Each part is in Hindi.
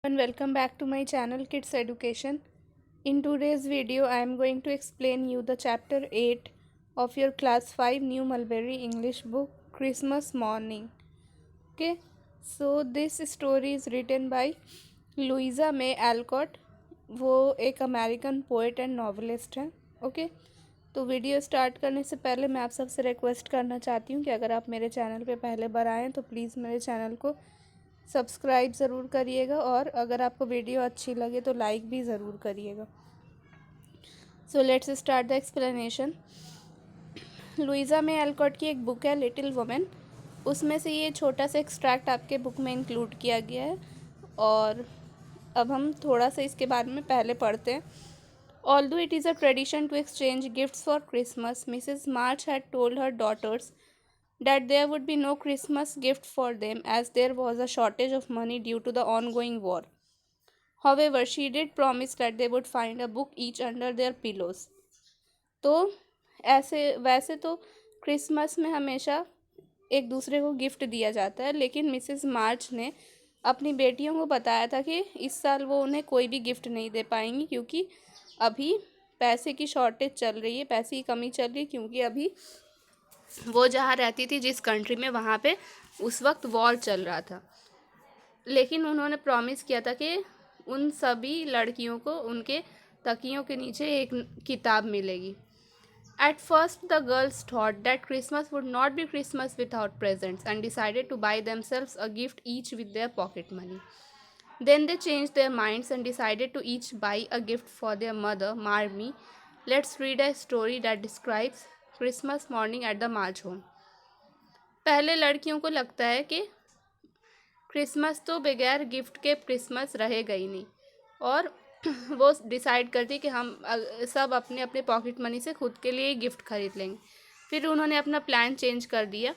And welcome back to my channel Kids Education. In today's video I am going to explain you the chapter 8 of your class 5 New Mulberry English book Christmas Morning. Okay, so this story is written by Louisa May Alcott. वो एक अमेरिकन पोएट एंड नॉवलिस्ट है. ओके, तो वीडियो स्टार्ट करने से पहले मैं आप सबसे रिक्वेस्ट करना चाहती हूँ कि अगर आप मेरे चैनल पे पहले बार आएँ तो प्लीज़ मेरे चैनल को सब्सक्राइब ज़रूर करिएगा और अगर आपको वीडियो अच्छी लगे तो लाइक भी ज़रूर करिएगा. So let's start the explanation. Louisa May Alcott की एक बुक है लिटिल वुमेन. उसमें से ये छोटा सा एक्सट्रैक्ट आपके बुक में इंक्लूड किया गया है और अब हम थोड़ा सा इसके बारे में पहले पढ़ते हैं. Although it is a tradition to exchange gifts for Christmas, Mrs. March had told her daughters that there would be no Christmas gift for them as there was a shortage of money due to the ongoing war. However, she did promise that they would find a book each under their pillows. तो ऐसे वैसे तो क्रिसमस में हमेशा एक दूसरे को गिफ्ट दिया जाता है, लेकिन मिसेस मार्च ने अपनी बेटियों को बताया था कि इस साल वो उन्हें कोई भी गिफ्ट नहीं दे पाएंगी क्योंकि अभी पैसे की शॉर्टेज चल रही है, पैसे की कमी चल रही है क्योंकि अभी वो जहाँ रहती थी जिस कंट्री में वहाँ पे उस वक्त वॉर चल रहा था. लेकिन उन्होंने प्रॉमिस किया था कि उन सभी लड़कियों को उनके तकियों के नीचे एक किताब मिलेगी. At first, the girls thought that Christmas would not be Christmas without presents and decided to buy themselves a gift each with their pocket money. Then they changed their minds and decided to each buy a gift for their mother, Marmee. Let's read a story that describes Christmas morning at the March home. पहले लड़कियों को लगता है कि क्रिसमस तो बगैर गिफ्ट के क्रिसमस रहेगा ही नहीं और वो डिसाइड करती कि हम सब अपने अपने पॉकेट मनी से खुद के लिए गिफ्ट खरीद लेंगे. फिर उन्होंने अपना प्लान चेंज कर दिया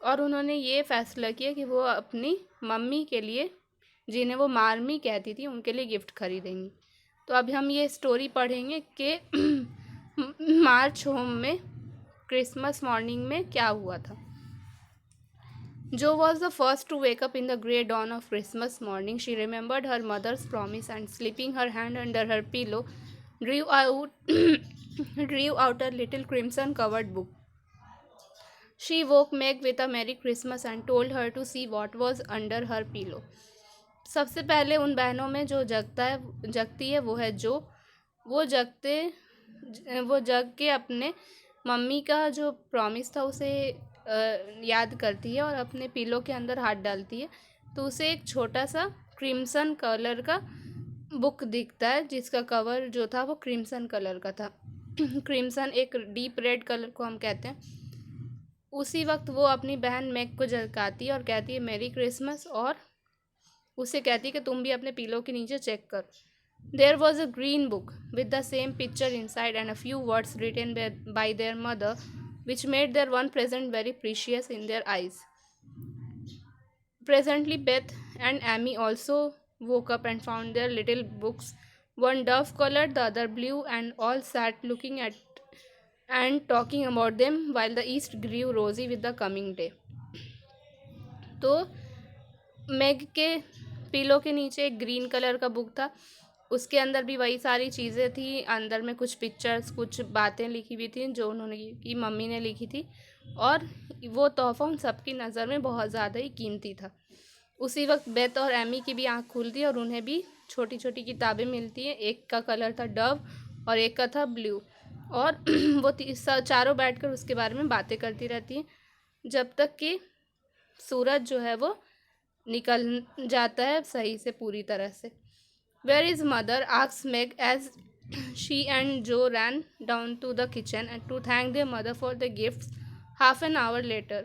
और उन्होंने ये फैसला किया कि वो अपनी मम्मी के लिए, जिन्हें वो मार्मी कहती थी, उनके लिए गिफ्ट खरीदेंगी. तो अब हम ये स्टोरी पढ़ेंगे कि मार्च होम में क्रिसमस मॉर्निंग में क्या हुआ था. Jo was the first to wake up in the grey dawn of Christmas morning. She remembered her mother's promise and, slipping her hand under her pillow, drew out a little crimson-covered book. She woke Meg with a Merry Christmas and told her to see what was under her pillow. सबसे पहले उन बहनों में जो जगती है वो है जो. वो जग के अपने मम्मी का जो प्रॉमिस था उसे याद करती है और अपने पिलो के अंदर हाथ डालती है तो उसे एक छोटा सा क्रिम्सन कलर का बुक दिखता है जिसका कवर जो था वो क्रिम्सन कलर का था. क्रिम्सन एक डीप रेड कलर को हम कहते हैं. उसी वक्त वो अपनी बहन मैग को जगाती है और कहती है मेरी क्रिसमस और उसे कहती है कि तुम भी अपने पिलो के नीचे चेक कर. There was a green book with the same picture inside and a few words written by their mother, which made their one present very precious in their eyes. Presently, Beth and Amy also woke up and found their little books, one dove-colored, the other blue, and all sat looking at and talking about them while the east grew rosy with the coming day. तो मैग के पिलो के नीचे एक ग्रीन कलर का बुक था. उसके अंदर भी वही सारी चीज़ें थी. अंदर में कुछ पिक्चर्स, कुछ बातें लिखी हुई थी जो उन्होंने की मम्मी ने लिखी थी और वो तोहफ़ा उन सबकी नज़र में बहुत ज़्यादा ही कीमती था. उसी वक्त बेथ और एमी की भी आँख खुलती और उन्हें भी छोटी छोटी किताबें मिलती हैं. एक का कलर था डव और एक का था ब्लू और वो चारों बैठकर उसके बारे में बातें करती रहती हैं जब तक कि सूरज जो है वो निकल जाता है सही से पूरी तरह से. Where is mother? asked Meg as she and Joe ran down to the kitchen and to thank their mother for the gifts half an hour later.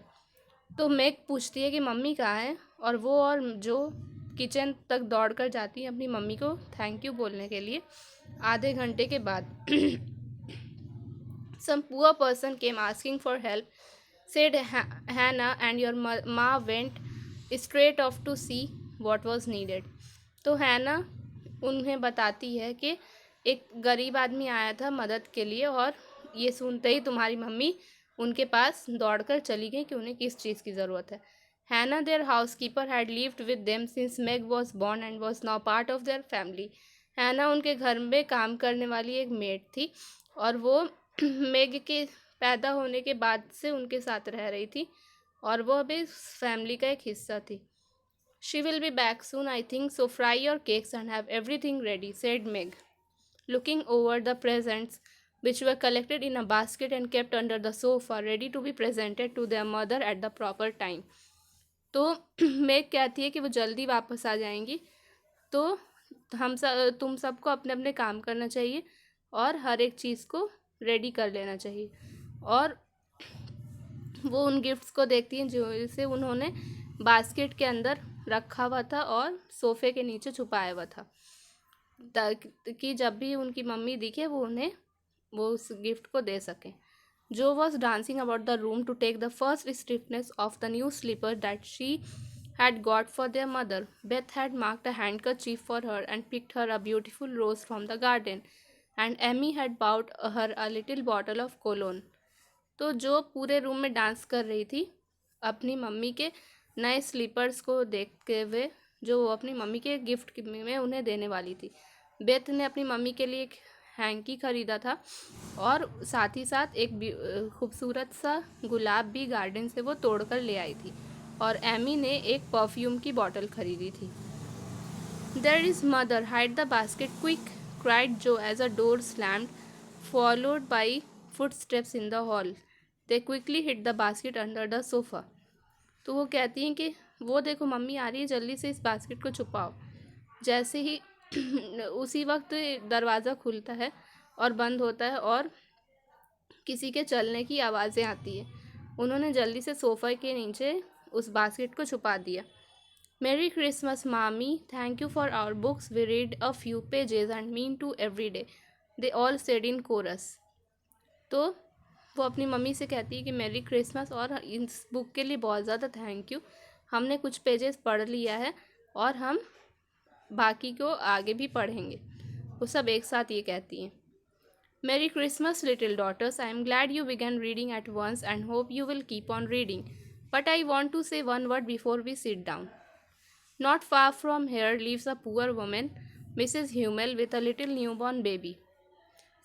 तो मैग पूछती है कि मम्मी कहाँ है और वो और जो किचन तक दौड़कर जाती है अपनी मम्मी को थैंक यू बोलने के लिए आधे घंटे के बाद. Some poor person came asking for help, said Hannah, and your ma went straight off to see what was needed. तो हैना उन्हें बताती है कि एक गरीब आदमी आया था मदद के लिए और ये सुनते ही तुम्हारी मम्मी उनके पास दौड़कर चली गई कि उन्हें किस चीज़ की ज़रूरत है. Hannah, their housekeeper, had lived with them since Meg was born and was now part of their family. Hannah उनके घर में काम करने वाली एक मेड थी और वो मेग के पैदा होने के बाद से उनके साथ रह रही थी और वो अभी फैमिली का एक हिस्सा थी. She will be back soon, I think, so fry your cakes and have everything ready, said Meg, looking over the presents which were collected in a basket and kept under the sofa, ready to be presented to their mother at the proper time. तो मेग कहती है कि वो जल्दी वापस आ जाएंगी, तो तुम सबको अपने अपने काम करना चाहिए और हर एक चीज़ को रेडी कर लेना चाहिए. और वो उन गिफ्ट्स को देखती हैं जो इसे उन्होंने बास्केट के अंदर रखा हुआ था और सोफ़े के नीचे छुपाया हुआ था, ताकि जब भी उनकी मम्मी दिखे वो उस गिफ्ट को दे सकें. Jo was dancing about the room to take the first stiffness of the new slipper that she had got for their mother. Beth had marked a handkerchief for her and picked her a beautiful rose from the garden, and Amy had bought her a little bottle of cologne. तो जो पूरे रूम में डांस कर रही थी अपनी मम्मी के नए स्लीपर्स को देखते हुए, जो वो अपनी मम्मी के गिफ्ट में उन्हें देने वाली थी. बेथ ने अपनी मम्मी के लिए एक हैंकी ख़रीदा था और साथ ही साथ एक खूबसूरत सा गुलाब भी गार्डन से वो तोड़ कर ले आई थी और एमी ने एक परफ्यूम की बॉटल खरीदी थी. There is mother, hide the basket quick, cried Jo as a door slammed, followed by footsteps in the hall. They quickly hid the basket under the sofa. तो वो कहती हैं कि वो देखो मम्मी आ रही है, जल्दी से इस बास्केट को छुपाओ. जैसे ही उसी वक्त दरवाज़ा खुलता है और बंद होता है और किसी के चलने की आवाज़ें आती है. उन्होंने जल्दी से सोफ़ा के नीचे उस बास्केट को छुपा दिया. मेरी क्रिसमस मामी, thank you for our books, we read a few pages and mean to every day, they all said in chorus. तो वो अपनी मम्मी से कहती है कि मेरी क्रिसमस और इस बुक के लिए बहुत ज़्यादा थैंक यू, हमने कुछ पेजेस पढ़ लिया है और हम बाकी को आगे भी पढ़ेंगे. वो सब एक साथ ये कहती हैं. Merry Christmas little daughters, I am glad you began reading at once and hope you will keep on reading, but I want to say one word before we sit down. Not far from here lives a poor woman, Mrs. Hummel, with a little newborn baby.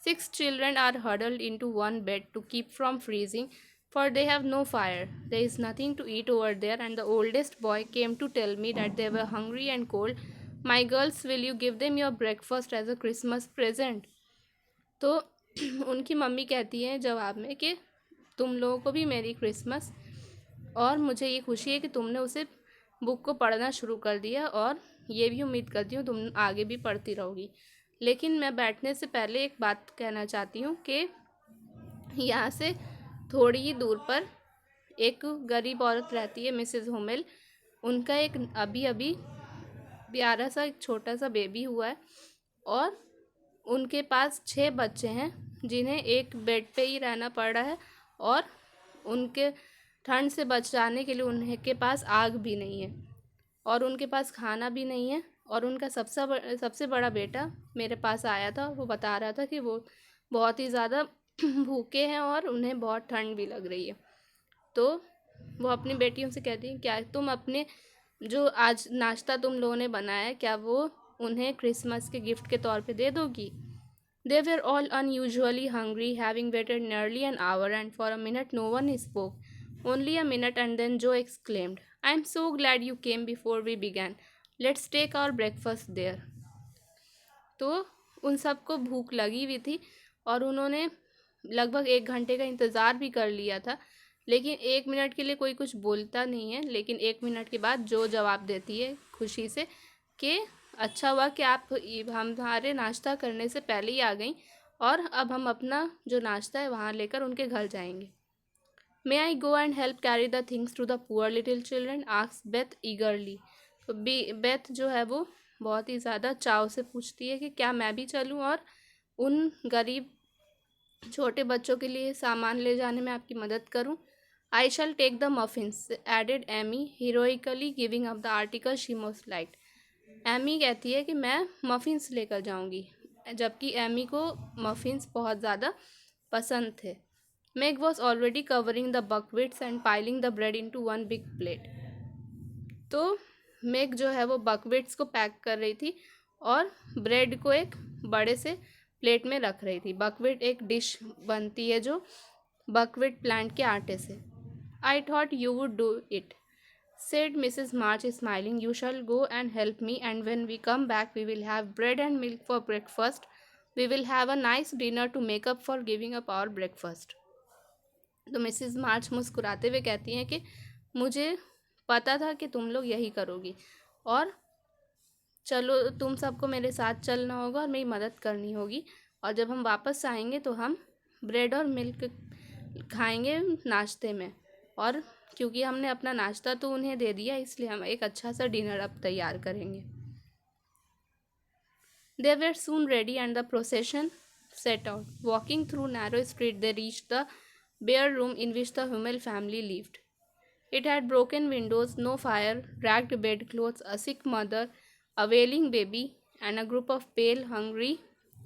6 children are huddled into one bed to keep from freezing, for they have no fire. There is nothing to eat over there, and the oldest boy came to tell me that they were hungry and cold. My girls, will you give them your breakfast as a Christmas present? तो उनकी मम्मी कहती हैं जवाब में कि तुम लोगों को भी मेरी क्रिसमस, और मुझे ये खुशी है कि तुमने उसे बुक को पढ़ना शुरू कर दिया और ये भी उम्मीद करती हूँ तुम आगे भी पढ़ती रहोगी. लेकिन मैं बैठने से पहले एक बात कहना चाहती हूँ कि यहाँ से थोड़ी ही दूर पर एक गरीब औरत रहती है, मिसेस हुमेल. उनका एक अभी प्यारा सा एक छोटा सा बेबी हुआ है और उनके पास 6 बच्चे हैं जिन्हें एक बेड पे ही रहना पड़ रहा है और उनके ठंड से बचाने के लिए उनके पास आग भी नहीं है और उनके पास खाना भी नहीं है. और उनका सबसे बड़ा बेटा मेरे पास आया था, वो बता रहा था कि वो बहुत ही ज़्यादा भूखे हैं और उन्हें बहुत ठंड भी लग रही है. तो वो अपनी बेटियों से कहती हैं क्या तुम अपने जो आज नाश्ता तुम लोगों ने बनाया है क्या वो उन्हें क्रिसमस के गिफ्ट के तौर पे दे दोगी. They were all unusually hungry, having waited nearly an hour, and for a minute no one spoke. Only a minute, and then Joe exclaimed, I am so glad you came before we began. Let's take our breakfast there. तो उन सबको भूख लगी हुई थी और उन्होंने लगभग 1 घंटे का इंतज़ार भी कर लिया था, लेकिन 1 मिनट के लिए कोई कुछ बोलता नहीं है. लेकिन 1 मिनट के बाद जो जवाब देती है खुशी से कि अच्छा हुआ कि आप हमारे नाश्ता करने से पहले ही आ गई और अब हम अपना जो नाश्ता है वहाँ लेकर उनके घर जाएंगे. May I go and help carry the things to the poor little children, asked Beth eagerly. तो बेथ जो है वो बहुत ही ज़्यादा चाव से पूछती है कि क्या मैं भी चलूँ और उन गरीब छोटे बच्चों के लिए सामान ले जाने में आपकी मदद करूँ. I shall take the muffins, added Amy, heroically giving up the article she most liked. Amy कहती है कि मैं मफ़िन्स लेकर जाऊंगी, जबकि एमी को मफ़िन्स बहुत ज़्यादा पसंद थे. Meg was already covering the buckwheats and piling the bread into one big plate. तो मेग जो है वो बकविट्स को पैक कर रही थी और ब्रेड को एक बड़े से प्लेट में रख रही थी। बकविट एक डिश बनती है जो बकविट प्लांट के आटे से। I thought you would do it, said Mrs. March, smiling. You shall go and help me, and when we come back, we will have bread and milk for breakfast. We will have a nice dinner to make up for giving up our breakfast. तो मिसेस मार्च मुस्कुराते हुए कहती हैं कि मुझे पता था कि तुम लोग यही करोगी, और चलो तुम सबको मेरे साथ चलना होगा और मेरी मदद करनी होगी, और जब हम वापस आएंगे तो हम ब्रेड और मिल्क खाएंगे नाश्ते में। और क्योंकि हमने अपना नाश्ता तो उन्हें दे दिया, इसलिए हम एक अच्छा सा डिनर अब तैयार करेंगे। They were soon ready and the procession set out. Walking through narrow street, they reached the bare room in which the Hummel family lived. It had broken windows, no fire, ragged bedclothes, a sick mother, a wailing baby, and a group of pale, hungry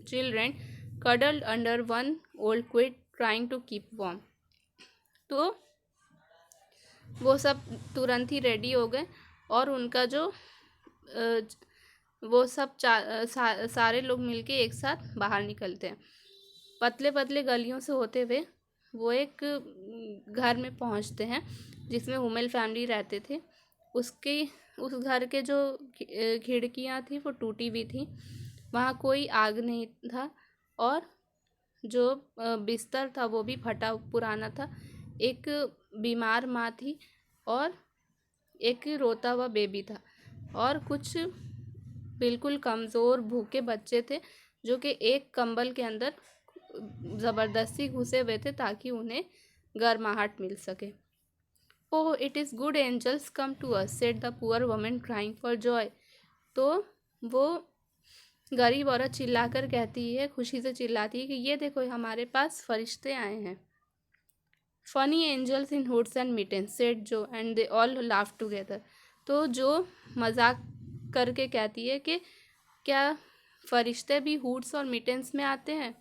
children cuddled under one old quilt trying to keep warm. तो वो सब तुरंत ही रेडी हो गए और उनका जो वो सब सारे लोग मिलके एक साथ बाहर निकलते हैं। पतले पतले गलियों से होते हुए वो एक घर में पहुंचते हैं जिसमें हुमेल फैमिली रहते थे। उस घर के जो खिड़कियां थी वो टूटी हुई थी, वहाँ कोई आग नहीं था, और जो बिस्तर था वो भी फटा पुराना था। एक बीमार माँ थी और एक रोता हुआ बेबी था, और कुछ बिल्कुल कमज़ोर भूखे बच्चे थे जो कि एक कंबल के अंदर ज़बरदस्ती घुसे हुए थे ताकि उन्हें गर्माहट मिल सके। Oh it is good angels come to us, said the poor woman crying for joy. तो वो गरीब औरत चिल्लाकर कहती है, खुशी से चिल्लाती है कि ये देखो हमारे पास फरिश्ते आए हैं। Funny angels in hoods and mittens, said Jo, and they all laugh together. तो जो मजाक करके कहती है कि क्या फरिश्ते भी हुड्स और मिटेंस में आते हैं।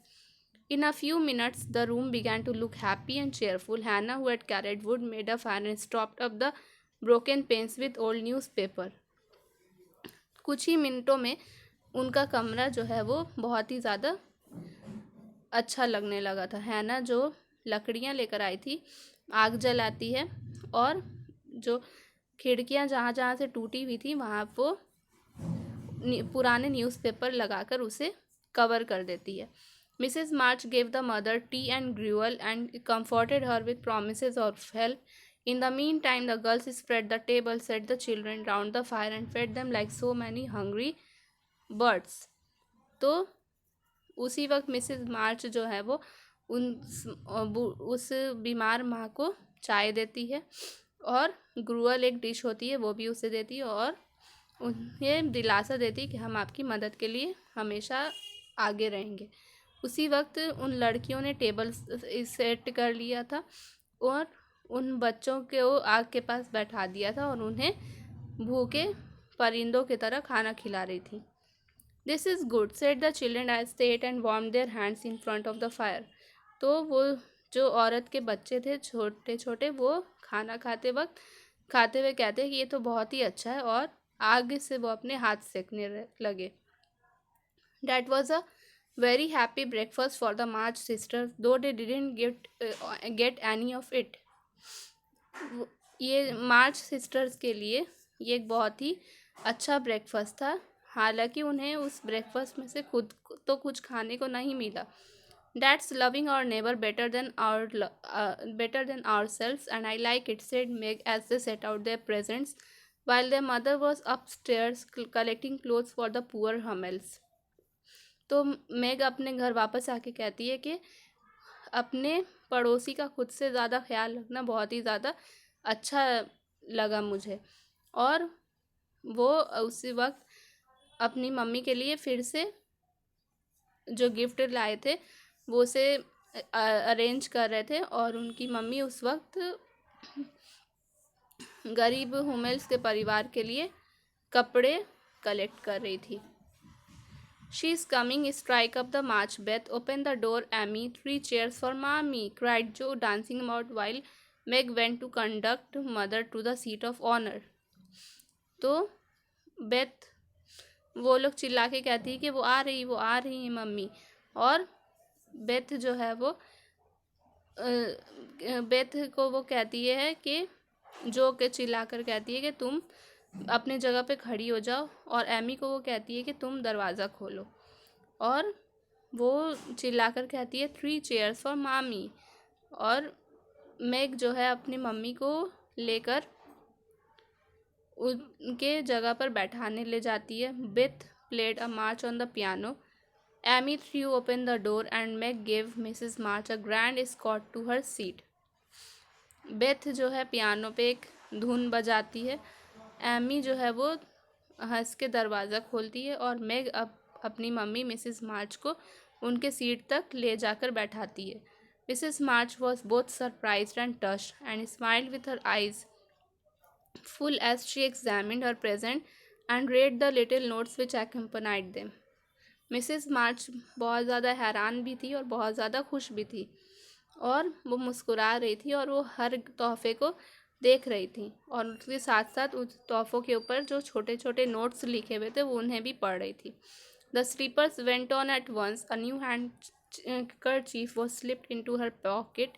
In a few minutes, the room began to look happy and cheerful. Hannah, who had carried wood, made a fire and stopped up the broken panes with old newspaper. कुछ ही मिनटों में उनका कमरा जो है वो बहुत ही ज़्यादा अच्छा लगने लगा था। हैना जो लकड़ियाँ लेकर आई थी, आग जलाती है और जो खिड़कियाँ जहाँ जहाँ से टूटी हुई थी वहाँ वो पुराने न्यूज़पेपर लगाकर उसे कवर कर देती है। Mrs. March gave the mother tea and gruel and comforted her with promises of help. In the meantime, the girls spread the table, set the children round the fire, and fed them like so many hungry birds. तो उसी वक्त मिसेस मार्च जो है वो उस बीमार माँ को चाय देती है, और ग्रुअल एक डिश होती है वो भी उसे देती है, और उन्हें दिलासा देती है कि हम आपकी मदद के लिए हमेशा आगे रहेंगे। उसी वक्त उन लड़कियों ने टेबल सेट कर लिया था और उन बच्चों को आग के पास बैठा दिया था और उन्हें भूखे परिंदों की तरह खाना खिला रही थी। This is good, said the children as they ate and warm their hands in front of the fire. तो वो जो औरत के बच्चे थे छोटे छोटे, वो खाना खाते हुए कहते हैं कि ये तो बहुत ही अच्छा है, और आग से वो अपने हाथ सेकने लगे। That was a very happy breakfast for the March sisters, though they didn't get any of it. ये मार्च सिस्टर्स के लिए ये एक बहुत ही अच्छा ब्रेकफास्ट था, हालांकि उन्हें उस ब्रेकफास्ट में से खुद तो कुछ खाने को नहीं मिला। That's loving our neighbor better than ourselves, and I like it, said Meg as they set out their presents, while their mother was upstairs collecting clothes for the poor Hummels. तो मेग अपने घर वापस आके कहती है कि अपने पड़ोसी का खुद से ज़्यादा ख्याल रखना बहुत ही ज़्यादा अच्छा लगा मुझे, और वो उसी वक्त अपनी मम्मी के लिए फिर से जो गिफ्ट लाए थे वो उसे अरेंज कर रहे थे, और उनकी मम्मी उस वक्त गरीब हुमेल्स के परिवार के लिए कपड़े कलेक्ट कर रही थी। She's coming, strike up the march, Beth. Open the door, Amy. 3 chairs for mommy, cried Joe, dancing about while Meg went to conduct mother to the seat of honor. तो बेथ वो लोग चिल्ला के कहती है कि वो आ रही है मम्मी। और बेथ जो है वो बेथ को वो कहती है कि जो के चिल्ला कर कहती है कि तुम अपने जगह पे खड़ी हो जाओ, और एमी को वो कहती है कि तुम दरवाज़ा खोलो। और वो चिल्लाकर कहती है 3 चेयर्स फॉर मामी। और मैग जो है अपनी मम्मी को लेकर उनके जगह पर बैठाने ले जाती है। Beth played a march on the piano. Amy threw open the door and Meg give Mrs March a grand escort to her seat. Beth जो है पियानो पे एक धुन बजाती है। एमी जो है वो हंस के दरवाज़ा खोलती है और मैग अपनी मम्मी मिसेस मार्च को उनके सीट तक ले जाकर बैठाती है। Mrs March was both surprised and touched and smiled with her eyes full as she examined her present and read the little notes which accompanied them. Mrs March बहुत ज़्यादा हैरान भी थी और बहुत ज़्यादा खुश भी थी, और वो मुस्कुरा रही थी और वो हर तोहफे को देख रही थी, और उसके साथ साथ उस तोहफों के ऊपर जो छोटे छोटे नोट्स लिखे हुए थे वो उन्हें भी पढ़ रही थी। The slippers went on at once. A new hand kerchief was slipped into her pocket,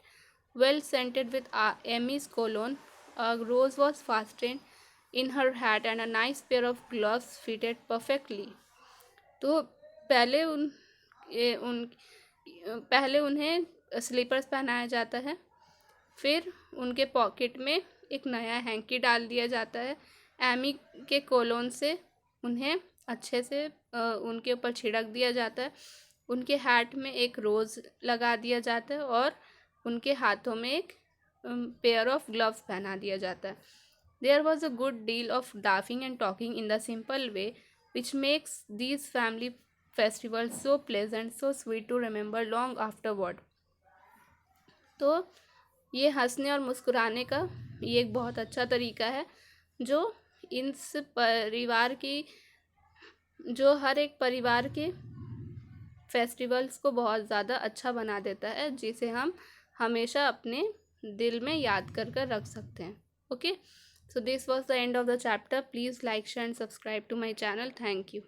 well scented with Amy's cologne. A rose was fastened in her hat, and a nice pair of gloves fitted perfectly. तो पहले पहले उन्हें स्लीपर्स पहनाया जाता है, फिर उनके पॉकेट में एक नया हैंकी डाल दिया जाता है। एमी के कोलोन से उन्हें अच्छे से उनके ऊपर छिड़क दिया जाता है। उनके हैट में एक रोज़ लगा दिया जाता है और उनके हाथों में एक पेयर ऑफ ग्लव्स पहना दिया जाता है। There was a good deal of laughing and talking in the simple way which makes these family festivals so pleasant, so sweet to remember long afterward. तो ये हंसने और मुस्कुराने का ये एक बहुत अच्छा तरीका है जो इस परिवार की जो हर एक परिवार के फेस्टिवल्स को बहुत ज़्यादा अच्छा बना देता है, जिसे हम हमेशा अपने दिल में याद कर रख सकते हैं। Okay, so this was the end of the chapter. Please like, share and subscribe to my channel. Thank you.